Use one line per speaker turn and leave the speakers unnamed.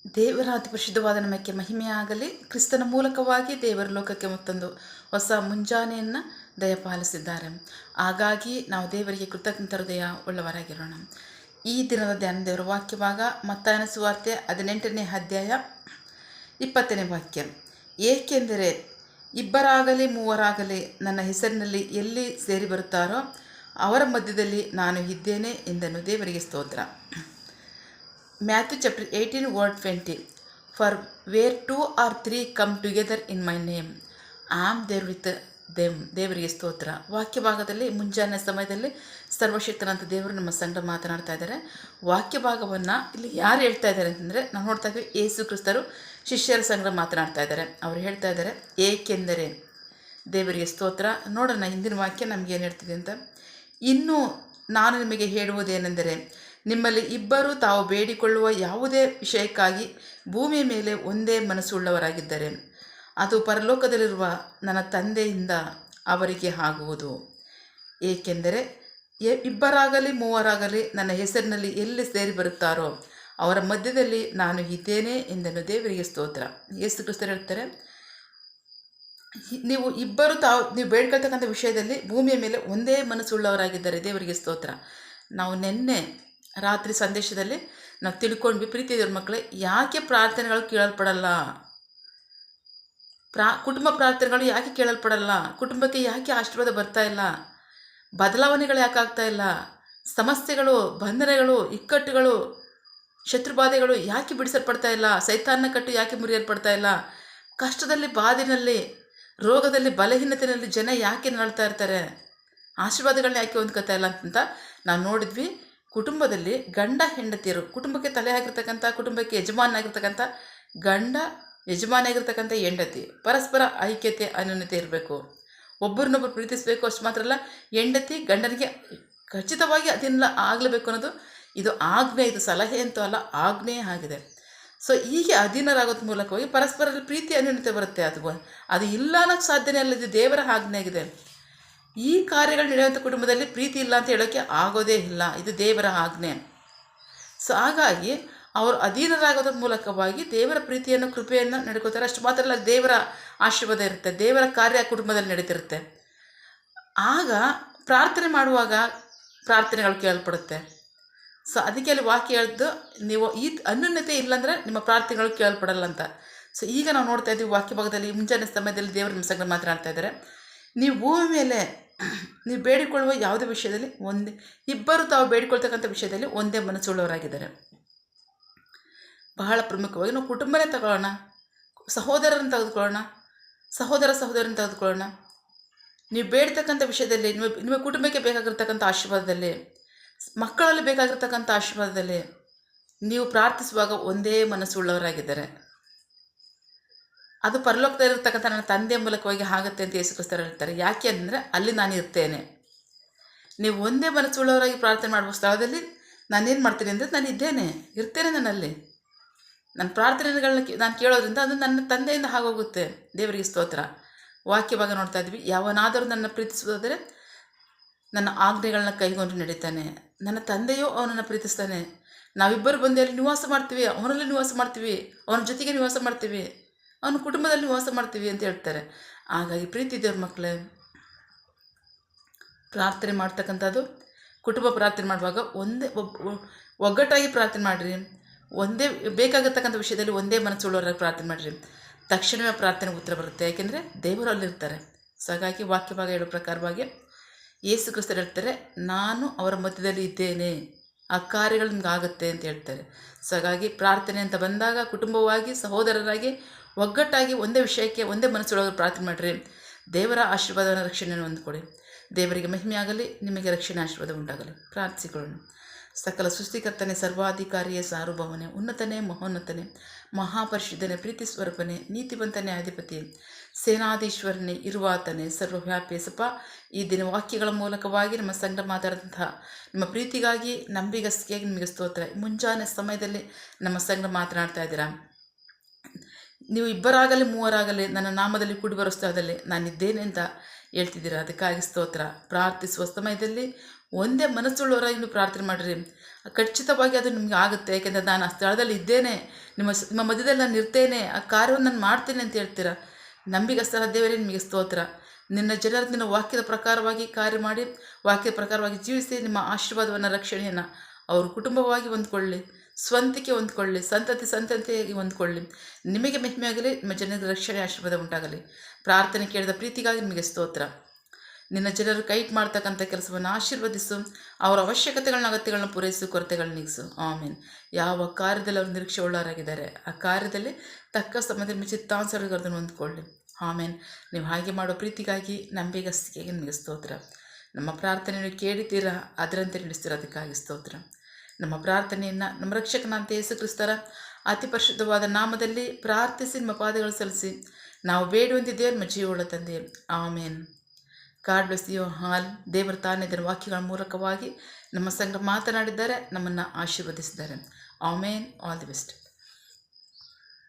ದೇವರ ಅತಿ ಪರಿಶುದ್ಧವಾದ ನಮಕ್ಕೆ ಮಹಿಮೆಯಾಗಲಿ. ಕ್ರಿಸ್ತನ ಮೂಲಕವಾಗಿ ದೇವರ ಲೋಕಕ್ಕೆ ಮತ್ತೊಂದು ಹೊಸ ಮುಂಜಾನೆಯನ್ನು ದಯಪಾಲಿಸಿದ್ದಾರೆ. ಹಾಗಾಗಿ ನಾವು ದೇವರಿಗೆ ಕೃತಜ್ಞತ ಹೃದಯ ಉಳ್ಳವರಾಗಿರೋಣ. ಈ ದಿನದ ಧ್ಯಾನ ದೇವರ ವಾಕ್ಯಭಾಗ ಮತ್ತಾಯನ ಸುವಾರ್ತೆ 18ನೇ ಅಧ್ಯಾಯ 20ನೇ ವಾಕ್ಯ. ಏಕೆಂದರೆ ಇಬ್ಬರಾಗಲಿ ಮೂವರಾಗಲಿ ನನ್ನ ಹೆಸರಿನಲ್ಲಿ ಎಲ್ಲಿ ಸೇರಿ ಬರುತ್ತಾರೋ ಅವರ ಮಧ್ಯದಲ್ಲಿ ನಾನು ಇದ್ದೇನೆ ಎಂದನು. ದೇವರಿಗೆ ಸ್ತೋತ್ರ. Matthew chapter 18 word 20. For where 2 or 3 come together in my name, I am there with them. ದೇವರಿಗೆ ಸ್ತೋತ್ರ. ವಾಕ್ಯ ಭಾಗದಲ್ಲಿ ಮುಂಜಾನೆ ಸಮಯದಲ್ಲಿ ಸರ್ವಶಕ್ತನಂತ ದೇವರು ನಮ್ಮ ಸಂಘ ಮಾತನಾಡ್ತಾ ಇದ್ದಾರೆ. ವಾಕ್ಯ ಭಾಗವನ್ನು ಇಲ್ಲಿ ಯಾರು ಹೇಳ್ತಾ ಇದ್ದಾರೆ ಅಂತಂದರೆ ನಾವು ನೋಡ್ತಾ ಇದ್ದೀವಿ, ಯೇಸು ಕ್ರಿಸ್ತರು ಶಿಷ್ಯರ ಸಂಘ ಮಾತನಾಡ್ತಾ ಇದ್ದಾರೆ. ಅವರು ಹೇಳ್ತಾ ಇದ್ದಾರೆ ಏಕೆಂದರೆ. ದೇವರಿಗೆ ಸ್ತೋತ್ರ. ನೋಡೋಣ ಹಿಂದಿನ ವಾಕ್ಯ ನಮ್ಗೆ ಏನು ಹೇಳ್ತಿದೆ ಅಂತ. ಇನ್ನು ನಾನು ನಿಮಗೆ ಹೇಳುವುದೇನೆಂದರೆ, ನಿಮ್ಮಲ್ಲಿ ಇಬ್ಬರು ತಾವು ಬೇಡಿಕೊಳ್ಳುವ ಯಾವುದೇ ವಿಷಯಕ್ಕಾಗಿ ಭೂಮಿಯ ಮೇಲೆ ಒಂದೇ ಮನಸ್ಸುಳ್ಳವರಾಗಿದ್ದರೆ ಅದು ಪರಲೋಕದಲ್ಲಿರುವ ನನ್ನ ತಂದೆಯಿಂದ ಅವರಿಗೆ ಆಗುವುದು. ಏಕೆಂದರೆ ಇಬ್ಬರಾಗಲಿ ಮೂವರಾಗಲಿ ನನ್ನ ಹೆಸರಿನಲ್ಲಿ ಎಲ್ಲಿ ಸೇರಿ ಬರುತ್ತಾರೋ ಅವರ ಮಧ್ಯದಲ್ಲಿ ನಾನು ಇದ್ದೇನೆ ಎಂದನು. ದೇವರಿಗೆ ಸ್ತೋತ್ರ. ಯೇಸು ಕ್ರಿಸ್ತರು ಹೇಳ್ತಾರೆ, ನೀವು ಬೇಡ್ಕೊಳ್ತಕ್ಕಂಥ ವಿಷಯದಲ್ಲಿ ಭೂಮಿಯ ಮೇಲೆ ಒಂದೇ ಮನಸ್ಸುಳ್ಳವರಾಗಿದ್ದಾರೆ. ದೇವರಿಗೆ ಸ್ತೋತ್ರ. ನಾವು ನಿನ್ನೆ ರಾತ್ರಿ ಸಂದೇಶದಲ್ಲಿ ನಾವು ತಿಳ್ಕೊಂಡ್ವಿ, ಪ್ರೀತಿ ದೇವ್ರ ಮಕ್ಕಳೇ, ಯಾಕೆ ಪ್ರಾರ್ಥನೆಗಳು ಕೇಳಲ್ಪಡಲ್ಲ, ಕುಟುಂಬ ಪ್ರಾರ್ಥನೆಗಳು ಯಾಕೆ ಕೇಳಲ್ಪಡಲ್ಲ, ಕುಟುಂಬಕ್ಕೆ ಯಾಕೆ ಆಶೀರ್ವಾದ ಬರ್ತಾ ಇಲ್ಲ, ಬದಲಾವಣೆಗಳು ಯಾಕೆ ಆಗ್ತಾ ಇಲ್ಲ, ಸಮಸ್ಯೆಗಳು, ಬಂಧನಗಳು, ಇಕ್ಕಟ್ಟುಗಳು, ಶತ್ರುಬಾಧೆಗಳು ಯಾಕೆ ಬಿಡಿಸಲ್ಪಡ್ತಾ ಇಲ್ಲ, ಸೈತಾನ್ನ ಕಟ್ಟು ಯಾಕೆ ಮುರಿಯಲ್ಪಡ್ತಾ ಇಲ್ಲ, ಕಷ್ಟದಲ್ಲಿ, ಬಾದಿನಲ್ಲಿ, ರೋಗದಲ್ಲಿ, ಬಲಹೀನತೆಯಲ್ಲಿ ಜನ ಯಾಕೆ ನರಳ್ತಾ ಇರ್ತಾರೆ, ಆಶೀರ್ವಾದಗಳನ್ನ ಯಾಕೆ ಹೊಂದ್ಕೊತಾ ಇಲ್ಲ ಅಂತ ನಾವು ನೋಡಿದ್ವಿ. ಕುಟುಂಬದಲ್ಲಿ ಗಂಡ ಹೆಂಡತಿಯರು, ಕುಟುಂಬಕ್ಕೆ ತಲೆ ಆಗಿರ್ತಕ್ಕಂಥ, ಕುಟುಂಬಕ್ಕೆ ಯಜಮಾನಾಗಿರ್ತಕ್ಕಂಥ ಗಂಡ, ಯಜಮಾನಾಗಿರ್ತಕ್ಕಂಥ ಹೆಂಡತಿ, ಪರಸ್ಪರ ಐಕ್ಯತೆ ಅನ್ಯೋನ್ಯತೆ ಇರಬೇಕು, ಒಬ್ಬರನ್ನೊಬ್ಬರು ಪ್ರೀತಿಸಬೇಕು. ಅಷ್ಟು ಮಾತ್ರ ಅಲ್ಲ, ಹೆಂಡತಿ ಗಂಡನಿಗೆ ಖಚಿತವಾಗಿ ಅದನ್ನೆಲ್ಲ ಆಗಲೇಬೇಕು ಅನ್ನೋದು ಇದು ಆಜ್ಞೆ. ಇದು ಸಲಹೆ ಅಂತೂ ಅಲ್ಲ, ಆಜ್ಞೆ ಆಗಿದೆ. ಸೊ ಹೀಗೆ ಅಧೀನರಾಗೋದ್ರ ಮೂಲಕವಾಗಿ ಪರಸ್ಪರ ಪ್ರೀತಿ ಅನ್ಯೋನ್ಯತೆ ಬರುತ್ತೆ. ಅದು ಇಲ್ಲ ಅನ್ನೋಕ್ಕೆ ಸಾಧ್ಯನೇ ಅಲ್ಲ. ಇದು ದೇವರ ಆಜ್ಞೆ ಆಗಿದೆ. ಈ ಕಾರ್ಯಗಳು ನಡೆಯುವಂಥ ಕುಟುಂಬದಲ್ಲಿ ಪ್ರೀತಿ ಇಲ್ಲ ಅಂತ ಹೇಳೋಕ್ಕೆ ಆಗೋದೇ ಇಲ್ಲ. ಇದು ದೇವರ ಆಜ್ಞೆ. ಸೊ ಹಾಗಾಗಿ ಅವರು ಅಧೀನರಾಗೋದ್ರ ಮೂಲಕವಾಗಿ ದೇವರ ಪ್ರೀತಿಯನ್ನು, ಕೃಪೆಯನ್ನು ನಡ್ಕೋತಾರೆ. ಅಷ್ಟು ಮಾತ್ರ ಅಲ್ಲ, ದೇವರ ಆಶೀರ್ವಾದ ಇರುತ್ತೆ, ದೇವರ ಕಾರ್ಯ ಕುಟುಂಬದಲ್ಲಿ ನಡೀತಿರುತ್ತೆ. ಆಗ ಪ್ರಾರ್ಥನೆ ಮಾಡುವಾಗ ಪ್ರಾರ್ಥನೆಗಳು ಕೇಳಲ್ಪಡುತ್ತೆ. ಸೊ ಅದಕ್ಕೆ ಅಲ್ಲಿ ವಾಕ್ಯ ಹೇಳಿದ್ದು, ನೀವು ಈ ಅನ್ಯೋನ್ಯತೆ ಇಲ್ಲಾಂದರೆ ನಿಮ್ಮ ಪ್ರಾರ್ಥನೆಗಳು ಕೇಳಲ್ಪಡಲ್ಲ ಅಂತ. ಸೊ ಈಗ ನಾವು ನೋಡ್ತಾ ಇದ್ದೀವಿ ವಾಕ್ಯ ಭಾಗದಲ್ಲಿ ಮುಂಜಾನೆ ಸಮಯದಲ್ಲಿ ದೇವರು ನಿಮ್ಮ ಸಂಘ ಮಾತನಾಡ್ತಾ ಇದ್ದಾರೆ. ನೀವು ಭೂಮಿ ಮೇಲೆ ನೀವು ಬೇಡಿಕೊಳ್ಳುವ ಯಾವುದೇ ವಿಷಯದಲ್ಲಿ ಇಬ್ಬರು ತಾವು ಬೇಡಿಕೊಳ್ತಕ್ಕಂಥ ವಿಷಯದಲ್ಲಿ ಒಂದೇ ಮನಸ್ಸುಳ್ಳವರಾಗಿದ್ದಾರೆ. ಬಹಳ ಪ್ರಮುಖವಾಗಿ ನಾವು ಕುಟುಂಬನೇ ತಗೊಳ್ಳೋಣ, ಸಹೋದರರನ್ನು ತೆಗೆದುಕೊಳ್ಳೋಣ, ಸಹೋದರರನ್ನು ತೆಗೆದುಕೊಳ್ಳೋಣ. ನೀವು ಬೇಡ್ತಕ್ಕಂಥ ವಿಷಯದಲ್ಲಿ, ನಿಮ್ಮ ಕುಟುಂಬಕ್ಕೆ ಬೇಕಾಗಿರ್ತಕ್ಕಂಥ ಆಶೀರ್ವಾದದಲ್ಲಿ, ಮಕ್ಕಳಲ್ಲಿ ಬೇಕಾಗಿರ್ತಕ್ಕಂಥ ಆಶೀರ್ವಾದದಲ್ಲಿ ನೀವು ಪ್ರಾರ್ಥಿಸುವಾಗ ಒಂದೇ ಮನಸ್ಸುಳ್ಳವರಾಗಿದ್ದಾರೆ. ಅದು ಪರಲೋಕದಲ್ಲಿರ್ತಕ್ಕಂಥ ನನ್ನ ತಂದೆಯ ಮೂಲಕವಾಗಿ ಆಗುತ್ತೆ ಅಂತ ಯೇಸು ಕ್ರಿಸ್ತರು ಹೇಳ್ತಾರೆ. ಯಾಕೆ ಅಂದರೆ ಅಲ್ಲಿ ನಾನು ಇರ್ತೇನೆ. ನೀವು ಒಂದೇ ಮನಸ್ಸುಳ್ಳವರಾಗಿ ಪ್ರಾರ್ಥನೆ ಮಾಡುವ ಸ್ಥಳದಲ್ಲಿ ನಾನೇನು ಮಾಡ್ತೀನಿ ಅಂದರೆ ನಾನು ಇರ್ತೇನೆ. ನನ್ನಲ್ಲಿ ನನ್ನ ಪ್ರಾರ್ಥನೆಗಳನ್ನ ನಾನು ಕೇಳೋದ್ರಿಂದ ಅದು ನನ್ನ ತಂದೆಯಿಂದ ಆಗೋಗುತ್ತೆ. ದೇವರಿಗೆ ಸ್ತೋತ್ರ. ವಾಕ್ಯ ಭಾಗ ನೋಡ್ತಾ ಇದ್ವಿ, ಯಾವನಾದರೂ ನನ್ನ ಪ್ರೀತಿಸುವುದಾದರೆ ನನ್ನ ಆಜ್ಞೆಗಳನ್ನ ಕೈಗೊಂಡು ನಡೀತಾನೆ, ನನ್ನ ತಂದೆಯೂ ಅವನನ್ನು ಪ್ರೀತಿಸ್ತಾನೆ, ನಾವಿಬ್ಬರು ಬಂದು ಅಲ್ಲಿ ನಿವಾಸ ಮಾಡ್ತೀವಿ, ಅವನಲ್ಲಿ ನಿವಾಸ ಮಾಡ್ತೀವಿ, ಅವನ ಜೊತೆಗೆ ನಿವಾಸ ಮಾಡ್ತೀವಿ, ಅವನ ಕುಟುಂಬದಲ್ಲಿ ನಿವಾಸ ಮಾಡ್ತೀವಿ ಅಂತ ಹೇಳ್ತಾರೆ. ಹಾಗಾಗಿ ಪ್ರೀತಿ ದೇವ್ರ ಮಕ್ಕಳೇ, ಪ್ರಾರ್ಥನೆ ಮಾಡ್ತಕ್ಕಂಥದ್ದು, ಕುಟುಂಬ ಪ್ರಾರ್ಥನೆ ಮಾಡುವಾಗ ಒಗ್ಗಟ್ಟಾಗಿ ಪ್ರಾರ್ಥನೆ ಮಾಡಿರಿ. ಒಂದೇ ಬೇಕಾಗಿರ್ತಕ್ಕಂಥ ವಿಷಯದಲ್ಲಿ ಒಂದೇ ಮನಸ್ಸುಳ್ಳವರಾಗಿ ಪ್ರಾರ್ಥನೆ ಮಾಡಿರಿ. ತಕ್ಷಣವೇ ಪ್ರಾರ್ಥನೆಗೆ ಉತ್ತರ ಬರುತ್ತೆ. ಯಾಕೆಂದರೆ ದೇವರು ಅಲ್ಲಿರ್ತಾರೆ. ಸೊ ಹಾಗಾಗಿ ವಾಕ್ಯ ಭಾಗ ಹೇಳೋ ಪ್ರಕಾರವಾಗಿ ಯೇಸು ಕ್ರಿಸ್ತರು ಹೇಳ್ತಾರೆ, ನಾನು ಅವರ ಮಧ್ಯದಲ್ಲಿ ಇದ್ದೇನೆ, ಆ ಕಾರ್ಯಗಳು ನಿಮ್ಗೆ ಆಗುತ್ತೆ ಅಂತ ಹೇಳ್ತಾರೆ. ಸೊ ಹಾಗಾಗಿ ಪ್ರಾರ್ಥನೆ ಅಂತ ಬಂದಾಗ ಕುಟುಂಬವಾಗಿ, ಸಹೋದರರಾಗಿ, ಒಗ್ಗಟ್ಟಾಗಿ ಒಂದೇ ವಿಷಯಕ್ಕೆ ಒಂದೇ ಮನಸ್ಸೊಳಗೆ ಪ್ರಾರ್ಥನೆ ಮಾಡಿರಿ. ದೇವರ ಆಶೀರ್ವಾದವನ್ನು, ರಕ್ಷಣೆಯನ್ನು ಹೊಂದ್ಕೊಳ್ಳಿ. ದೇವರಿಗೆ ಮಹಿಮೆ ಆಗಲಿ, ನಿಮಗೆ ರಕ್ಷಣೆ ಆಶೀರ್ವಾದ ಉಂಟಾಗಲಿ. ಪ್ರಾರ್ಥಿಸಿಕೊಳ್ಳೋಣ. ಸಕಲ ಸೃಷ್ಟಿಕರ್ತನೆ, ಸರ್ವಾಧಿಕಾರಿಯೇ, ಸಾರ್ವಭೌಮನೆ, ಉನ್ನತನೇ, ಮಹೋನ್ನತನೇ, ಮಹಾಪರಿಶುದ್ಧನೇ, ಪ್ರೀತಿ ಸ್ವರೂಪನೇ, ನೀತಿವಂತನೇ, ಅಧಿಪತಿ, ಸೇನಾಧೀಶ್ವರನೇ, ಇರುವಾತನೇ, ಸರ್ವವ್ಯಾಪಿ. ಸಪ ಈ ದಿನ ವಾಕ್ಯಗಳ ಮೂಲಕವಾಗಿ ನಮ್ಮ ಸಂಘ ಮಾತಾಡಿದಂತಹ ನಿಮ್ಮ ಪ್ರೀತಿಗಾಗಿ, ನಂಬಿಗಸ್ತಿಗಾಗಿ ನಿಮಗೆ ಸ್ತೋತ್ರ. ಮುಂಜಾನೆ ಸಮಯದಲ್ಲಿ ನಮ್ಮ ಸಂಘ ಮಾತನಾಡ್ತಾ ಇದ್ದೀರಾ. ನೀವು ಇಬ್ಬರಾಗಲಿ ಮೂವರಾಗಲಿ ನನ್ನ ನಾಮದಲ್ಲಿ ಕೂಡಿ ಬರೋ ಸ್ಥಳದಲ್ಲಿ ನಾನಿದ್ದೇನೆ ಅಂತ ಹೇಳ್ತಿದ್ದೀರಾ. ಅದಕ್ಕಾಗಿ ಸ್ತೋತ್ರ. ಪ್ರಾರ್ಥಿಸುವ ಸಮಯದಲ್ಲಿ ಒಂದೇ ಮನಸ್ಸುಳ್ಳವರಾಗಿ ನೀವು ಪ್ರಾರ್ಥನೆ ಮಾಡಿರಿ, ಖಚಿತವಾಗಿ ಅದು ನಿಮಗೆ ಆಗುತ್ತೆ. ಯಾಕೆಂದರೆ ನಾನು ಆ ಸ್ಥಳದಲ್ಲಿ ಇದ್ದೇನೆ, ನಿಮ್ಮ ಮಧ್ಯದಲ್ಲಿ ನಾನು ಇರ್ತೇನೆ, ಆ ಕಾರ್ಯವನ್ನು ನಾನು ಮಾಡ್ತೇನೆ ಅಂತ ಹೇಳ್ತೀರಾ. ನಂಬಿಗಸ್ತರ ದೇವರೇ ನಿಮಗೆ ಸ್ತೋತ್ರ. ನಿನ್ನ ಜನರು ನಿನ್ನ ವಾಕ್ಯದ ಪ್ರಕಾರವಾಗಿ ಕಾರ್ಯ ಮಾಡಿ, ವಾಕ್ಯದ ಪ್ರಕಾರವಾಗಿ ಜೀವಿಸಿ, ನಿಮ್ಮ ಆಶೀರ್ವಾದವನ್ನು, ರಕ್ಷಣೆಯನ್ನು ಅವರು ಕುಟುಂಬವಾಗಿ ಹೊಂದ್ಕೊಳ್ಳಿ, ಸ್ವಂತಿಕೆ ಹೊಂದ್ಕೊಳ್ಳಿ, ಸಂತತಿಯಾಗಿ ಹೊಂದ್ಕೊಳ್ಳಿ. ನಿಮಗೆ ಮಹಿಮೆಯಾಗಲಿ, ನಿಮ್ಮ ಜನರಿಗೆ ರಕ್ಷಣೆ ಆಶೀರ್ವಾದ ಉಂಟಾಗಲಿ. ಪ್ರಾರ್ಥನೆ ಕೇಳಿದ ಪ್ರೀತಿಗಾಗಿ ನಿಮಗೆ ಸ್ತೋತ್ರ. ನಿನ್ನ ಜನರು ಕೈಟ್ ಮಾಡ್ತಕ್ಕಂಥ ಕೆಲಸವನ್ನು ಆಶೀರ್ವದಿಸು, ಅವರ ಅಗತ್ಯಗಳನ್ನ ಪೂರೈಸು, ಕೊರತೆಗಳನ್ನ ನೀಗಿಸು. ಆಮೇನ್. ಯಾವ ಕಾರ್ಯದಲ್ಲಿ ಅವರು ನಿರೀಕ್ಷೆ ಉಳ್ಳವರಾಗಿದ್ದಾರೆ ಆ ಕಾರ್ಯದಲ್ಲಿ ತಕ್ಕ ಸಮಯದಲ್ಲಿ ನಿಮ್ಮ ಚಿತ್ತಾನುಸಾರಗಳನ್ನು ಹೊಂದ್ಕೊಳ್ಳಿ. ಆಮೇನ್. ನೀವು ಹಾಗೆ ಮಾಡೋ ಪ್ರೀತಿಗಾಗಿ, ನಂಬಿಗಸ್ತಿಕೆಗೆ ನಿಮಗೆ ಸ್ತೋತ್ರ. ನಮ್ಮ ಪ್ರಾರ್ಥನೆಯನ್ನು ಕೇಳಿತೀರಾ, ಅದರಂತೆ ನಡೆಸ್ತೀರ, ಅದಕ್ಕಾಗಿ ಸ್ತೋತ್ರ. ನಮ್ಮ ಪ್ರಾರ್ಥನೆಯನ್ನು ನಮ್ಮ ರಕ್ಷಕನಾದ ಯೇಸು ಕ್ರಿಸ್ತರ ಅತಿ ಪರಿಶುದ್ಧವಾದ ನಾಮದಲ್ಲಿ ಪ್ರಾರ್ಥಿಸಿ ನಿಮ್ಮ ಪಾದಗಳು ಸಲ್ಲಿಸಿ ನಾವು ಬೇಡುವಂತಿದ್ದೇವೆ ನಮ್ಮ ಜೀವವುಳ್ಳ ತಂದೆ. Amen. God bless you all. ದೇವರ ತಾನೇ ಇದರ ವಾಕ್ಯಗಳ ಮೂಲಕವಾಗಿ ನಮ್ಮ ಸಂಘ ಮಾತನಾಡಿದ್ದಾರೆ, ನಮ್ಮನ್ನು ಆಶೀರ್ವದಿಸಿದ್ದಾರೆ. ಆಮೇನ್. All the best.